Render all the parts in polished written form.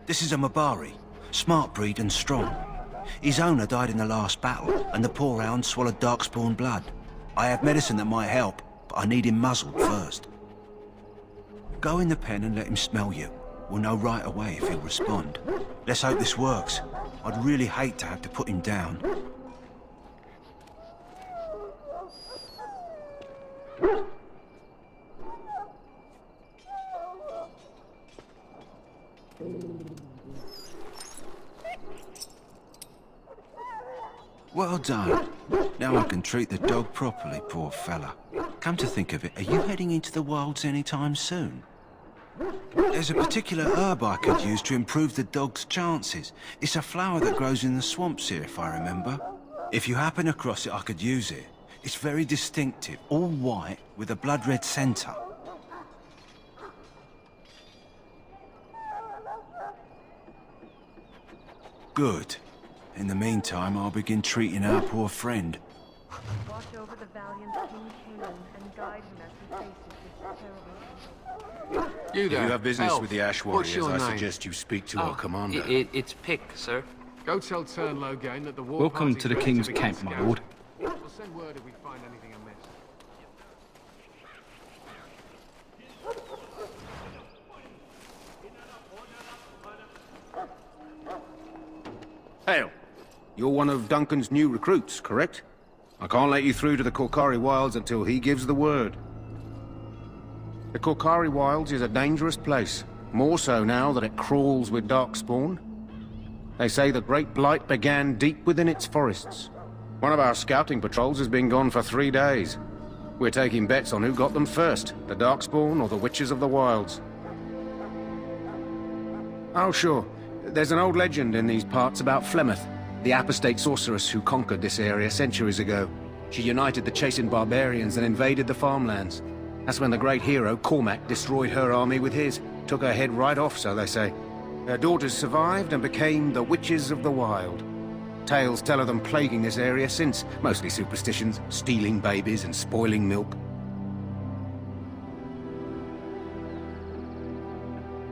This is a Mabari, smart breed and strong. His owner died in the last battle, and the poor hound swallowed darkspawn blood. I have medicine that might help, but I need him muzzled first. Go in the pen and let him smell you. We'll know right away if he'll respond. Let's hope this works. I'd really hate to have to put him down. Well done. Now I can treat the dog properly, poor fella. Come to think of it, are you heading into the wilds anytime soon? There's a particular herb I could use to improve the dog's chances. It's a flower that grows in the swamps here, if I remember. If you happen across it, I could use it. It's very distinctive, all white, with a blood-red centre. Good. In the meantime, I'll begin treating our poor friend. Watch over the valiant King Canaan and guide him as he faces this terrible. You there. If you have business Elf, with the Ash what's Warriors, your I name? suggest you speak to our commander. It's Pick, sir. Go tell Turnlow again that the war Welcome party's to the ready King's begin camp, my scouting. lord. We'll send word if we find anything amiss. Hail. You're one of Duncan's new recruits, correct? I can't let you through to the Korkari Wilds until he gives the word. The Korkari Wilds is a dangerous place, more so now that it crawls with darkspawn. They say the Great Blight began deep within its forests. One of our scouting patrols has been gone for 3 days. We're taking bets on who got them first, the Darkspawn or the Witches of the Wilds. Oh, sure. There's an old legend in these parts about Flemeth, the apostate sorceress who conquered this area centuries ago. She united the chasing barbarians and invaded the farmlands. That's when the great hero, Cormac, destroyed her army with his. Took her head right off, so they say. Her daughters survived and became the Witches of the Wild. Tales tell of them plaguing this area since, mostly superstitions, stealing babies and spoiling milk.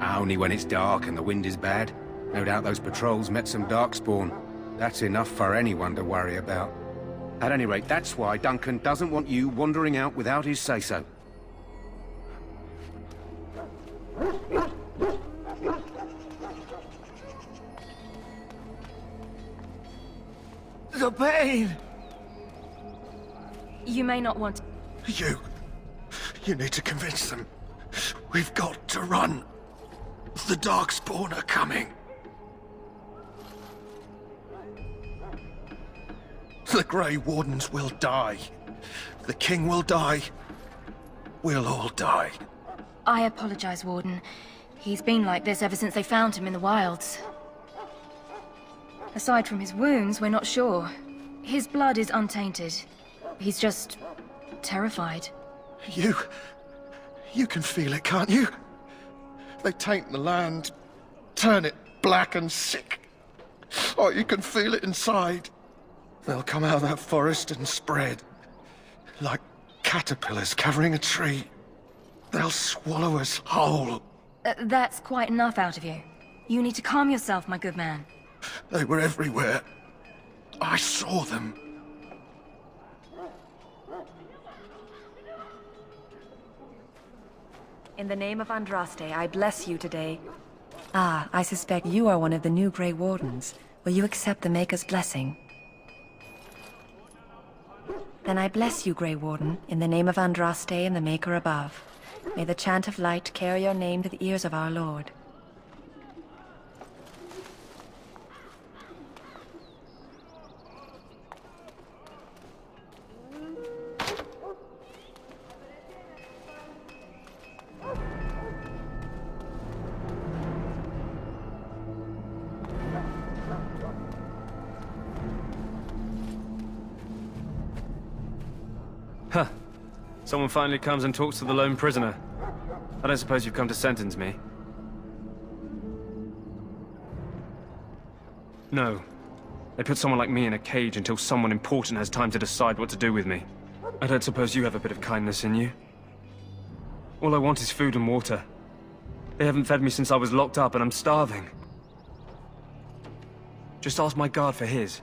Only when it's dark and the wind is bad. No doubt those patrols met some darkspawn. That's enough for anyone to worry about. At any rate, that's why Duncan doesn't want you wandering out without his say-so. The pain! You may not want to. You need to convince them. We've got to run. The Darkspawn are coming. The Grey Wardens will die. The King will die. We'll all die. I apologize, Warden. He's been like this ever since they found him in the wilds. Aside from his wounds, we're not sure. His blood is untainted. He's just terrified. You can feel it, can't you? They taint the land, turn it black and sick. Oh, you can feel it inside. They'll come out of that forest and spread. Like caterpillars covering a tree. They'll swallow us whole. That's quite enough out of you. You need to calm yourself, my good man. They were everywhere. I saw them. In the name of Andraste, I bless you today. Ah, I suspect you are one of the new Grey Wardens. Will you accept the Maker's blessing? Then I bless you, Grey Warden, in the name of Andraste and the Maker above. May the chant of light carry your name to the ears of our Lord. Huh. Someone finally comes and talks to the lone prisoner. I don't suppose you've come to sentence me? No. They put someone like me in a cage until someone important has time to decide what to do with me. I don't suppose you have a bit of kindness in you? All I want is food and water. They haven't fed me since I was locked up and I'm starving. Just ask my guard for his.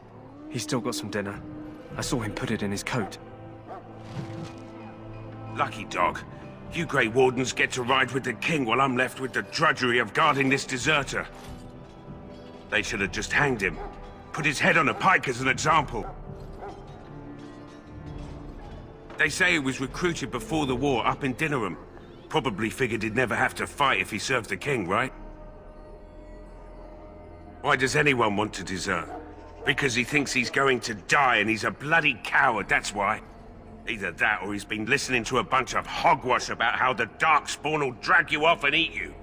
He's still got some dinner. I saw him put it in his coat. Lucky dog. You Grey Wardens get to ride with the king while I'm left with the drudgery of guarding this deserter. They should have just hanged him. Put his head on a pike as an example. They say he was recruited before the war up in Dinnerham. Probably figured he'd never have to fight if he served the king, right? Why does anyone want to desert? Because he thinks he's going to die and he's a bloody coward, that's why. Either that or he's been listening to a bunch of hogwash about how the Darkspawn will drag you off and eat you.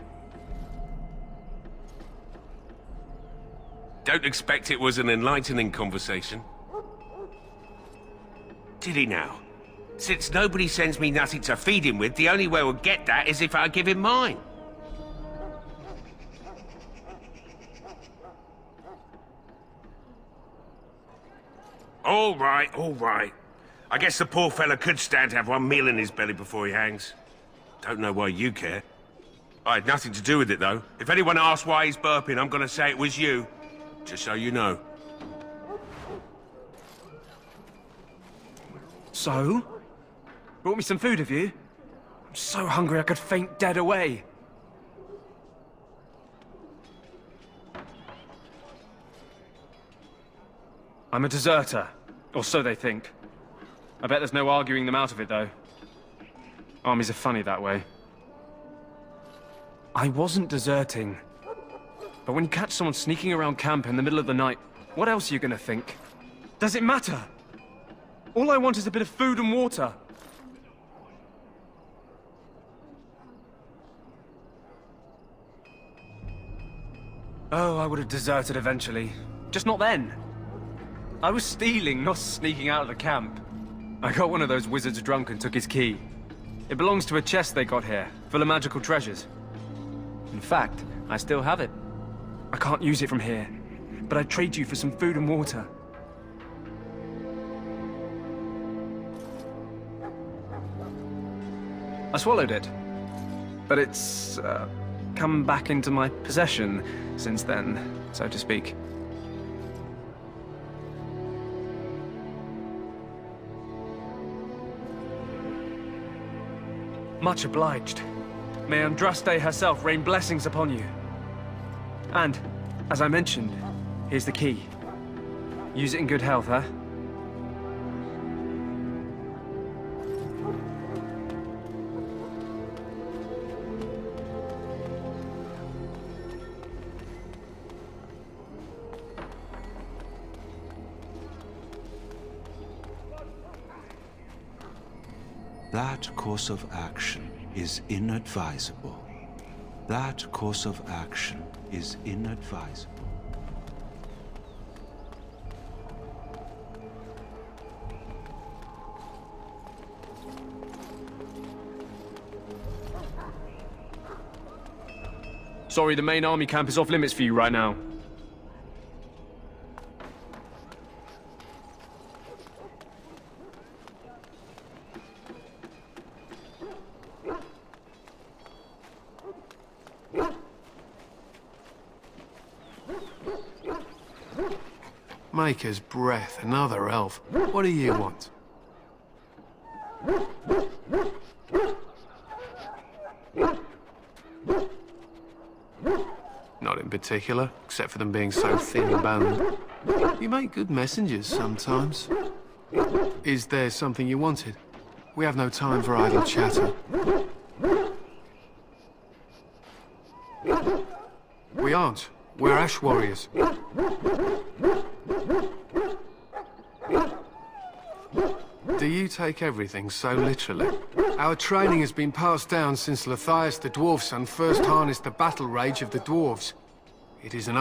Don't expect it was an enlightening conversation. Did he now? Since nobody sends me nothing to feed him with, the only way we'll get that is if I give him mine. All right, all right. I guess the poor fella could stand to have one meal in his belly before he hangs. Don't know why you care. I had nothing to do with it, though. If anyone asks why he's burping, I'm gonna say it was you. Just so you know. So? Brought me some food, have you? I'm so hungry I could faint dead away. I'm a deserter. Or so they think. I bet there's no arguing them out of it, though. Armies are funny that way. I wasn't deserting. But when you catch someone sneaking around camp in the middle of the night, what else are you gonna think? Does it matter? All I want is a bit of food and water. Oh, I would have deserted eventually. Just not then. I was stealing, not sneaking out of the camp. I got one of those wizards drunk and took his key. It belongs to a chest they got here, full of magical treasures. In fact, I still have it. I can't use it from here, but I'd trade you for some food and water. I swallowed it, but it's come back into my possession since then, so to speak. Much obliged. May Andraste herself rain blessings upon you. And, as I mentioned, here's the key. Use it in good health, huh? That course of action is inadvisable. That course of action is inadvisable. Sorry, the main army camp is off limits for you right now. Maker's breath, another elf. What do you want? Not in particular, except for them being so thin-boned. You make good messengers sometimes. Is there something you wanted? We have no time for idle chatter. We aren't. We're Ash Warriors. Do you take everything so literally? Our training has been passed down since Lathias the Dwarf's son first harnessed the battle rage of the dwarves. It is an